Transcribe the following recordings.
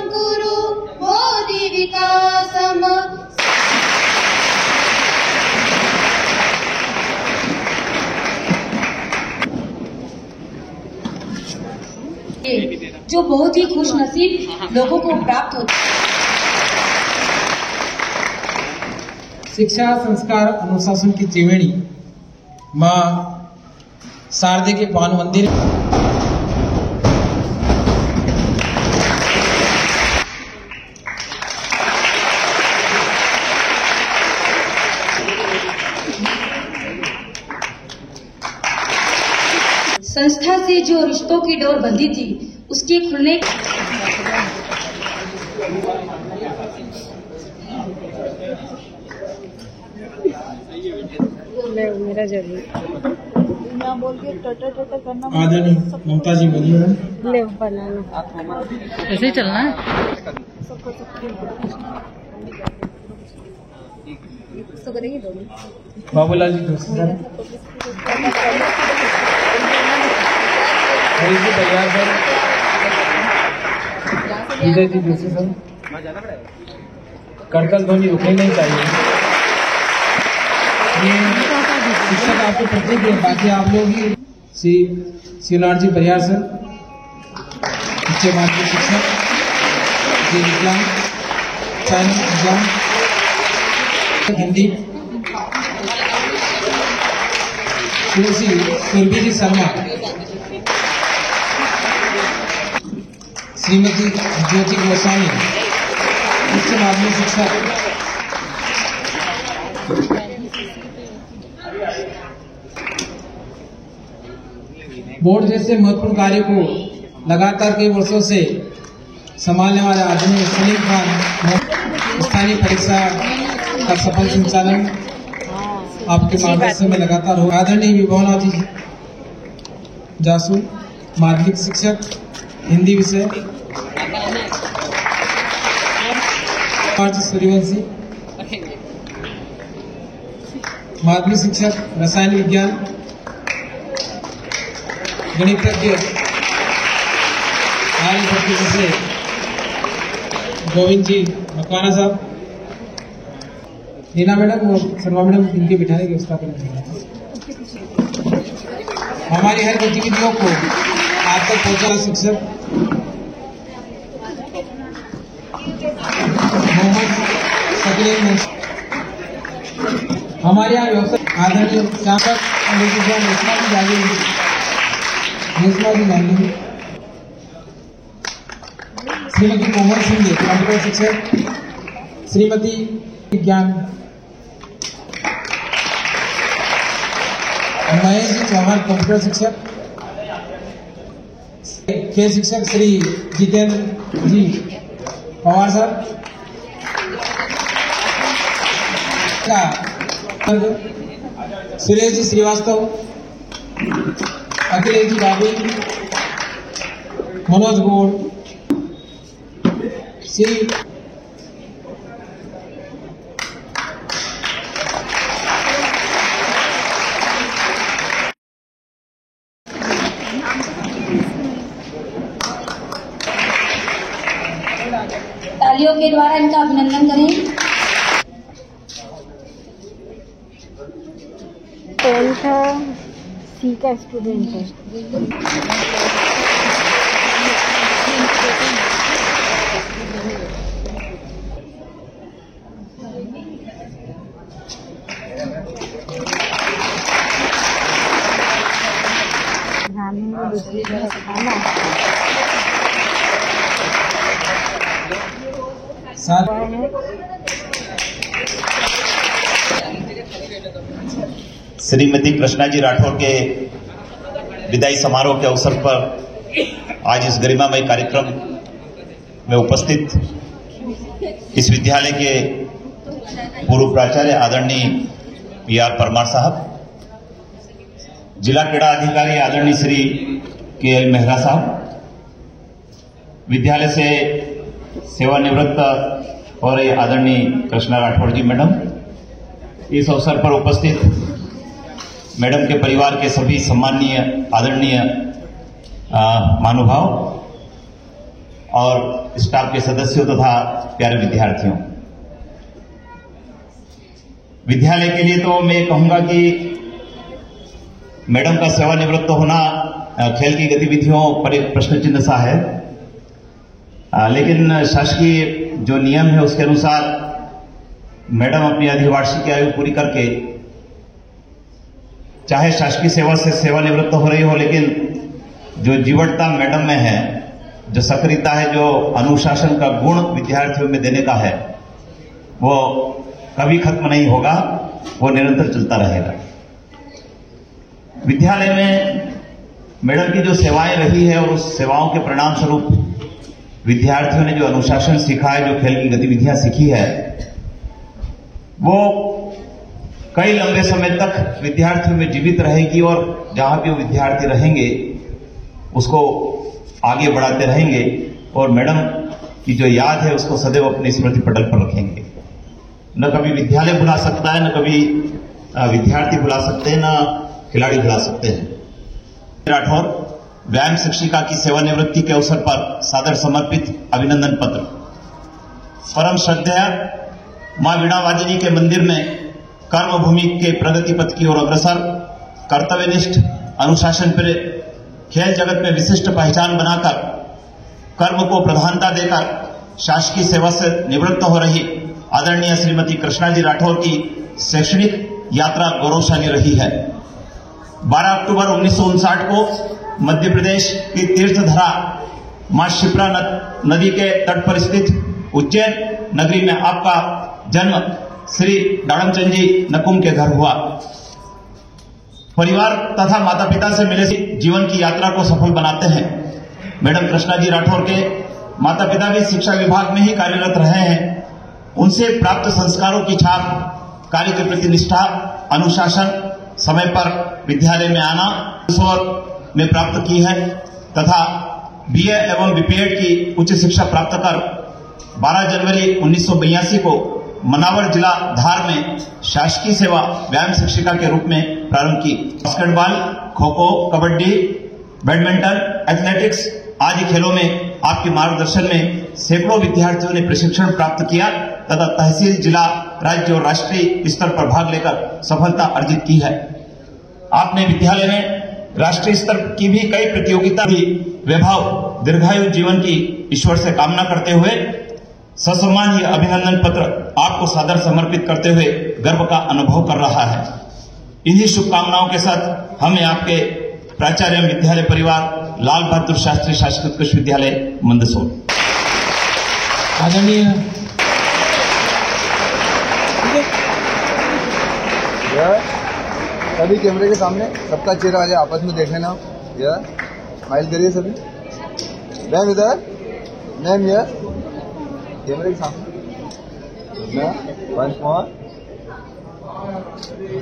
गुरु मोदी विकासम जो बहुत ही खुश नसीब लोगों को प्राप्त होता है। शिक्षा संस्कार अनुशासन की त्रिवेणी माँ शारदे के पावन मंदिर संस्था से जो रिश्तों की डोर बंधी थी उसके खुलने मेरा जरूर बोल के टटर करना। आदरणीय ममता जी बोलिए मैम। ले बना लो, ऐसे ही चलना है। बाबूलाल जी जोशी सर, जी तैयार सर, विजय जी जोशी सर, करतल ध्वनि रुकनी नहीं चाहिए। शिक्षक आपको प्रतीक है, बाकी आप लोग ही। श्री शिवनाथ जी परिहार सर, उच्च माध्यमिक शिक्षक, जी विज्ञान चाइना विज्ञान हिंदी, श्री सुरभि जी शर्मा, श्रीमती ज्योति गोस्वामी, उच्च माध्यमिक शिक्षक। बोर्ड जैसे महत्वपूर्ण कार्य को लगातार कई वर्षों से संभालने वाले आदमी सलीम खान, स्थानीय परीक्षा का सफल संचालन आपके मार्गदर्शन में लगातार हो। आदरणीय विभवनाथ जासू, माध्यमिक शिक्षक हिंदी विषय, सूर्यवंशी, माध्यमिक शिक्षक रसायन विज्ञान, गणितज्ञ आर्यभट्ट से गोविंद जी मकवाना साहब, नीना मैडम और शर्मा मैडम, इनके बिठाने की व्यवस्था करेंगे। हमारी हर गतिविधियों को आप तक पहुंचाना शिक्षक मोहम्मद शकील, हमारे यहाँ व्यवस्था आदरणीय अध्यापक श्रीमती कोमल सिंह कंप्यूटर शिक्षक, श्रीमती विज्ञान महेश जी चौहान कंप्यूटर शिक्षक, खेल शिक्षक श्री जितेंद्र जी पवार साहब, सुरेश जी श्रीवास्तव, अखिलेश जी बाबी, मनोज गौड़, श्री तालियों के द्वारा इनका अभिनंदन करें। सी का स्टूडेंट है। दूसरी तरफ खाना श्रीमती कृष्णा जी राठौर के विदाई समारोह के अवसर पर आज इस गरिमामय कार्यक्रम में उपस्थित इस विद्यालय के पूर्व प्राचार्य आदरणीय पी.आर. परमार साहब, जिला क्रीड़ा अधिकारी आदरणीय श्री के.एल. मेहरा साहब, विद्यालय से सेवानिवृत्त और आदरणीय कृष्णा राठौड़ जी मैडम, इस अवसर पर उपस्थित मैडम के परिवार के सभी सम्माननीय आदरणीय महानुभाव और स्टाफ के सदस्यों तथा प्यारे विद्यार्थियों, विद्यालय के लिए तो मैं कहूंगा कि मैडम का सेवानिवृत्त होना खेल की गतिविधियों पर एक प्रश्न चिन्ह सा है, लेकिन शासकीय जो नियम है उसके अनुसार मैडम अपनी अधिवार्षिक आयु पूरी करके चाहे शासकीय सेवा से सेवानिवृत्त हो रही हो, लेकिन जो जीवटता मैडम में है, जो सक्रियता है, जो अनुशासन का गुण विद्यार्थियों में देने का है, वो कभी खत्म नहीं होगा, वो निरंतर चलता रहेगा। विद्यालय में मैडम की जो सेवाएं रही है और उस सेवाओं के परिणाम स्वरूप विद्यार्थियों ने जो अनुशासन सीखा है, जो खेल की गतिविधियां सीखी है, वो कई लंबे समय तक विद्यार्थियों में जीवित रहेगी और जहां भी वो विद्यार्थी रहेंगे उसको आगे बढ़ाते रहेंगे और मैडम की जो याद है उसको सदैव अपने स्मृति पटल पर रखेंगे। न कभी विद्यालय भुला सकता है, न कभी विद्यार्थी भुला सकते हैं, न खिलाड़ी भुला सकते हैं। राठौर व्यायाम शिक्षिका की सेवानिवृत्ति के अवसर पर सादर समर्पित अभिनंदन पत्र। परम श्रद्धेय मां वीणावादिनी के मंदिर में कर्म भूमि के प्रगति पथ की ओर अग्रसर, कर्तव्यनिष्ठ अनुशासन पर खेल जगत में विशिष्ट पहचान बनाकर कर्म को प्रधानता देकर शासकीय सेवा से निवृत्त हो रही आदरणीय श्रीमती कृष्णा जी राठौर की शैक्षणिक यात्रा गौरवशाली रही है। 12 अक्टूबर 1959 को मध्य प्रदेश की तीर्थधरा मां शिप्रा नदी के तट पर स्थित उज्जैन नगरी में आपका जन्म श्री दाड़मचंद जी नकुम के घर हुआ। परिवार तथा माता पिता से मिले जीवन की यात्रा को सफल बनाते हैं। मैडम कृष्णा जी राठौर के माता पिता भी शिक्षा विभाग में ही कार्यरत रहे हैं। उनसे प्राप्त संस्कारों की छाप, कार्य के प्रति निष्ठा, अनुशासन, समय पर विद्यालय में आना में प्राप्त की है तथा बीए एवं बीपीएड की उच्च शिक्षा प्राप्त कर 12 जनवरी 1982 को मनावर जिला धार में शासकीय सेवा व्यायाम शिक्षिका के रूप में प्रारंभ की। Basketball, kho kho, kabaddi, badminton, athletics आदि खेलों में आपके मार्गदर्शन में सैकड़ों विद्यार्थियों ने प्रशिक्षण प्राप्त किया तथा तहसील, जिला, राज्य और राष्ट्रीय स्तर पर भाग लेकर सफलता अर्जित की है। आपने विद्यालय में राष्ट्रीय स्तर की भी कई प्रतियोगिता भी वैभव दीर्घायु जीवन की ईश्वर से कामना करते हुए ससम्मान यह अभिनंदन पत्र आपको सादर समर्पित करते हुए गर्व का अनुभव कर रहा है। इन्हीं शुभकामनाओं के साथ हमें आपके प्राचार्य विद्यालय परिवार लाल बहादुर शास्त्री शासकीय उत्कृष्ट विद्यालय मंदसौर। आदरणीय सभी कैमरे के सामने सबका चेहरा आ जाए, आपस में देख लेना। यार स्माइल करिए सभी। मैम इधर, मैम यार कैमरे के सामने। Once more,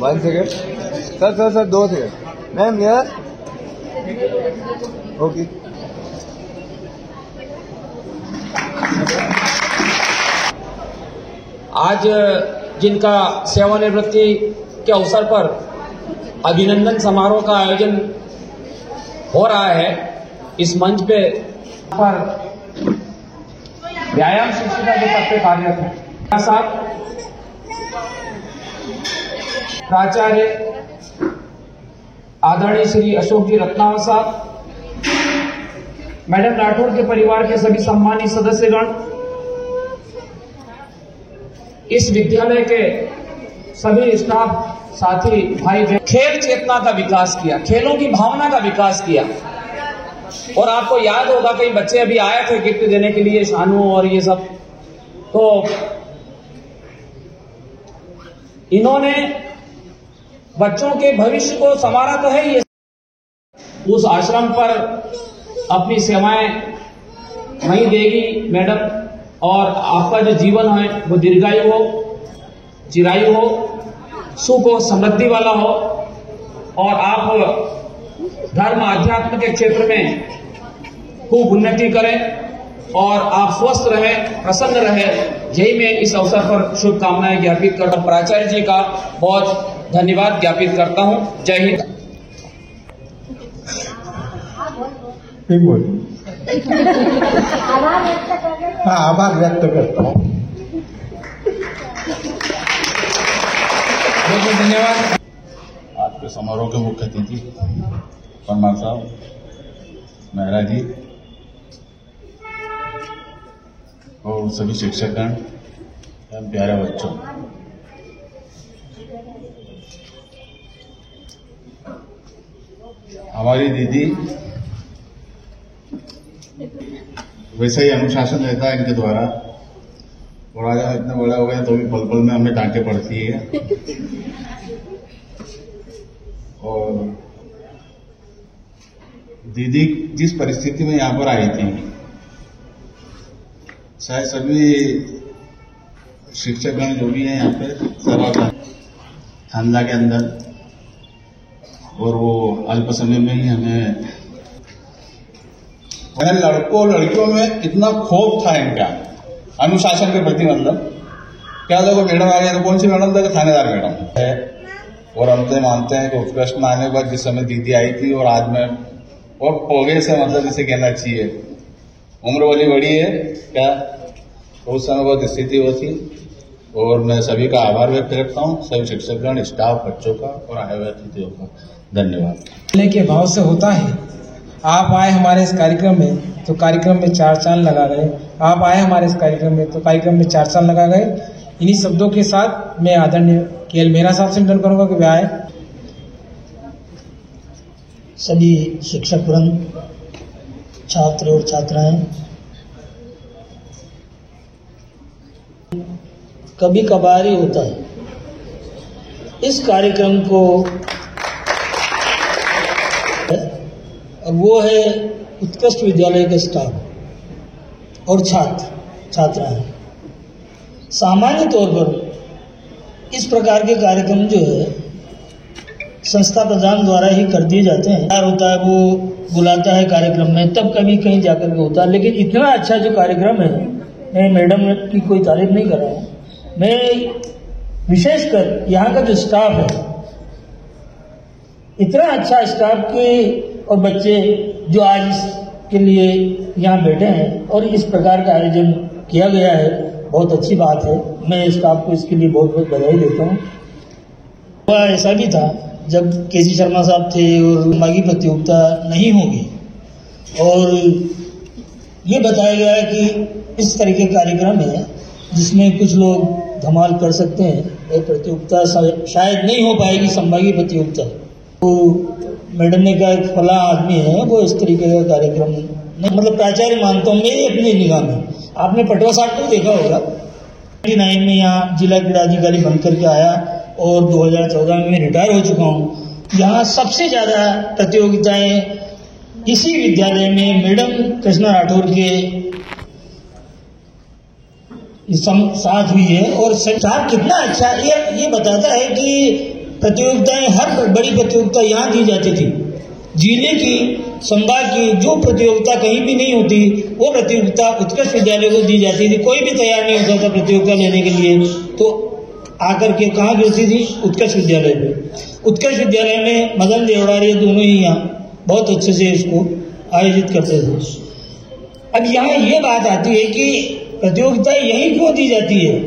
1 second. Sir 2 second. Ma'am यार, ओके। आज जिनका सेवानिवृत्ति के अवसर पर अभिनंदन समारोह का आयोजन हो रहा है, इस मंच पे पर व्यायाम शिक्षिका के पद पे कार्यरत है साहब, प्राचार्य आदरणीय श्री अशोक जी रत्नावत साहब, मैडम राठौर के परिवार के सभी सम्मानित सदस्यगण, इस विद्यालय के सभी स्टाफ, साथी, भाई बहन, खेल चेतना का विकास किया, खेलों की भावना का विकास किया। और आपको याद होगा कई बच्चे अभी आए थे गिफ्ट देने के लिए, शानू और ये सब, तो इन्होंने बच्चों के भविष्य को संवारा तो है ये। उस आश्रम पर अपनी सेवाएं वहीं देगी मैडम, और आपका जो जीवन है वो दीर्घायु हो, चिरायु हो, सुख हो, समृद्धि वाला हो और आप धर्म आध्यात्म के क्षेत्र में खूब उन्नति करें और आप स्वस्थ रहे, प्रसन्न रहे, यही मैं इस अवसर पर शुभकामनाएं ज्ञापित करता हूं। प्राचार्य जी का बहुत धन्यवाद ज्ञापित करता हूं। जय हिंद। हाँ, आभार व्यक्त करता हूँ। बहुत बहुत धन्यवाद। आज के समारोह के मुख्य अतिथि परमार साहब, मेहरा जी और सभी शिक्षकगण एवं प्यारे बच्चों, हमारी दीदी वैसे ही अनुशासन रहता है इनके द्वारा, और आज इतने बड़े हो गए तो भी पल पल में हमें डांटे पड़ती है। और दीदी जिस परिस्थिति में यहाँ पर आई थी, शायद सभी शिक्षकगण जो भी हैं यहाँ पे सर्वथा ठंडा के अंदर, और वो अल्प समय में ही हमें लड़कों लड़कियों में इतना खौफ था इनका अनुशासन के प्रति, मतलब क्या देखो मैडम आ गया तो कौन सी मैडम था, थानेदार मैडम है। और हम तो मानते हैं कि उत्कृष्ट में आने के बाद जिस समय दीदी आई थी और आज में और पोगे से, मतलब जिसे कहना चाहिए उम्र वाली बड़ी है क्या, तो उस समय बहुत स्थिति वो थी। और मैं सभी का आभार व्यक्त करता हूँ, सभी शिक्षकगण, स्टाफ, बच्चों का और आए हुए अतिथियों का धन्यवाद। के भाव से होता है। आप आए हमारे इस कार्यक्रम में तो कार्यक्रम में 4 चांद लगा गए। आप आए हमारे इस कार्यक्रम में तो कार्यक्रम में 4 चांद लगा गए। इन्हीं शब्दों के साथ मैं आदरणीय केएल मेहरा साहब से निवेदन करूंगा कि वे आए। सभी शिक्षक वृंद, छात्र और छात्राएं, कभी कभार ही होता है इस कार्यक्रम को, वो है उत्कृष्ट विद्यालय के स्टाफ और छात्र छात्राएं। सामान्य तौर पर इस प्रकार के कार्यक्रम जो है संस्था प्रधान द्वारा ही कर दिए जाते हैं। यार होता है वो बुलाता है कार्यक्रम में, तब कभी कहीं जाकर के होता है। लेकिन इतना अच्छा जो कार्यक्रम है, मैं मैडम की कोई तारीफ नहीं कर रहा हूँ, मैं विशेषकर यहाँ का जो स्टाफ है, इतना अच्छा स्टाफ के और बच्चे जो आज इसके लिए यहाँ बैठे हैं और इस प्रकार का आयोजन किया गया है, बहुत अच्छी बात है। मैं स्टाफ को इसके लिए बहुत बहुत बधाई देता हूँ। वह ऐसा भी था जब केसी शर्मा साहब थे और मागी प्रतियोगिता नहीं होगी और ये बताया गया है कि इस तरह के कार्यक्रम है जिसमें कुछ लोग धमाल कर सकते हैं और प्रतियोगिता शायद नहीं हो पाएगी, संभागी प्रतियोगिता। तो मैडम ने कहा फला आदमी है वो इस तरीके का कार्यक्रम नहीं, मतलब प्राचार्य मानता हूँ मेरी अपनी निगाह में। आपने पटवा साहब को देखा होगा, 1999 में यहाँ जिला क्रीड़ा अधिकारी बन करके आया और 2014 में मैं रिटायर हो चुका हूँ। यहाँ सबसे ज़्यादा प्रतियोगिताएं इसी विद्यालय में मैडम कृष्णा राठौर के साथ हुई है। और संचार कितना अच्छा ये बताता है कि प्रतियोगिताएं, हर बड़ी प्रतियोगिता यहाँ दी जाती थी। जिले की, संभाग की जो प्रतियोगिता कहीं भी नहीं होती, वो प्रतियोगिता उत्कृष्ट विद्यालय को दी जाती थी। कोई भी तैयार नहीं होता था प्रतियोगिता लेने के लिए, तो आकर के कहाँ गिरती थी? उत्कृष्ट विद्यालय में। उत्कृष्ट विद्यालय में मदन देवड़ारी दोनों ही यहाँ बहुत अच्छे से इसको आयोजित करते थे। अब यहाँ ये बात आती है कि प्रतियोगिता यहीं क्यों दी जाती है?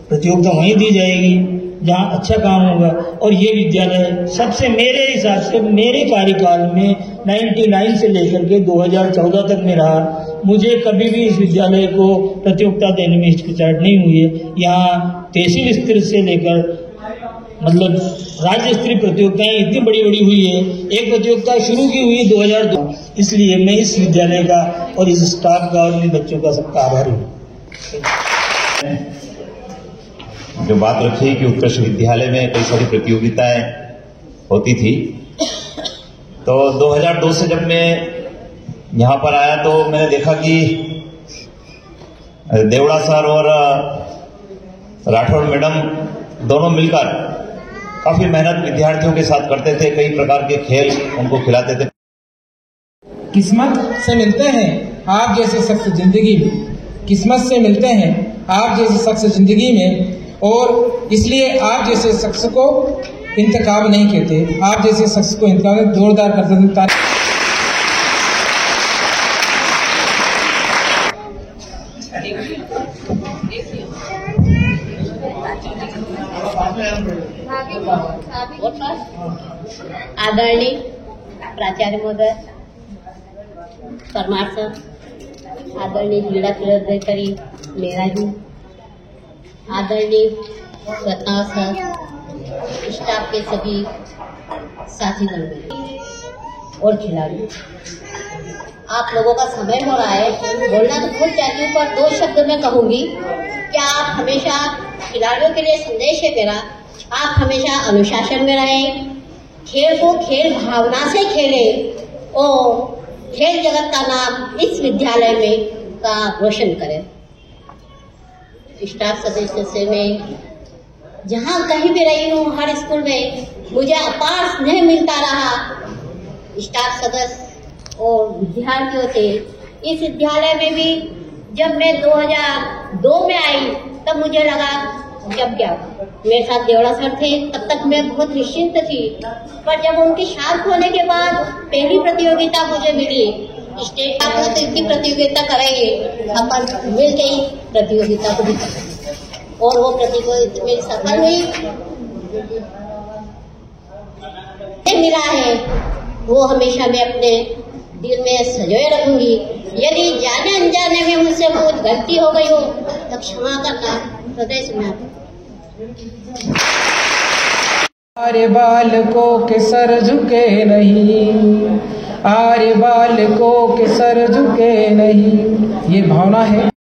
प्रतियोगिता वहीं दी जाएगी जहाँ अच्छा काम होगा। और ये विद्यालय सबसे, मेरे हिसाब से मेरे कार्यकाल में 99 से लेकर के 2014 तक में रहा, मुझे कभी भी इस विद्यालय को प्रतियोगिता देने में हिचकिचाहट नहीं हुई है। यहाँ तहसील स्तर से लेकर मतलब राज्य स्तरीय प्रतियोगिताएं इतनी बड़ी बड़ी हुई है। एक प्रतियोगिता शुरू की हुई 2002। इसलिए मैं इस विद्यालय का और इस स्टाफ का और इन बच्चों का सबका आभारी हूँ। जो बात रखी कि उत्कृष्ट विद्यालय में कई सारी प्रतियोगिताएं होती थी, तो 2002 से जब मैं यहाँ पर आया तो मैंने देखा कि देवड़ा सर और राठौड़ मैडम दोनों मिलकर काफी मेहनत विद्यार्थियों के साथ करते थे। कई प्रकार के खेल उनको खिलाते थे। किस्मत से मिलते हैं आप जैसे शख्स जिंदगी में, किस्मत से मिलते हैं आप जैसे शख्स जिंदगी में, और इसलिए आप जैसे शख्स को इंतखाब नहीं कहते, आप जैसे शख्स को इंतखाब जोरदार करते थे। आदरणीय प्राचार्य महोदय, परमार सर, आदरणीय जिला पदाधिकारी मेरा जी, आदरणीय स्वतंत्र सर, स्टाफ के सभी साथीगण और खिलाड़ी, आप लोगों का समय हो रहा है, बोलना तो भूल जाती हूँ पर 2 शब्द में कहूँगी। क्या आप हमेशा खिलाड़ियों के लिए संदेश है मेरा, आप हमेशा अनुशासन में रहें, खेल को खेल भावना से खेलें और खेल जगत का नाम इस विद्यालय में का रोशन करें। स्टाफ सदस्य से मैं जहाँ कहीं भी रही हूँ, हर स्कूल में मुझे अपार स्नेह मिलता रहा। स्टाफ सदस्य और विद्यार्थियों से इस विद्यालय में भी जब मैं 2002 में आई तब मुझे लगा जब क्या मेरे साथ देवड़ा सर थे तब तक मैं बहुत निश्चिंत थी, पर जब उनके साथ होने के बाद पहली प्रतियोगिता मुझे मिली, स्टेट की प्रतियोगिता करेंगे, अपन मिल के ही प्रतियोगिता को भी करेंगे और वो प्रतियोगिता मेरी सफल हुई। मिला है वो हमेशा मैं अपने दिल में सजोए रखूंगी। यदि जाने अनजाने में मुझसे कुछ गलती हो गई हो तो क्षमा करना, हृदय से मैं आर्य बालकों के सर झुके नहीं, आर्य बालकों के सर झुके नहीं, ये भावना है।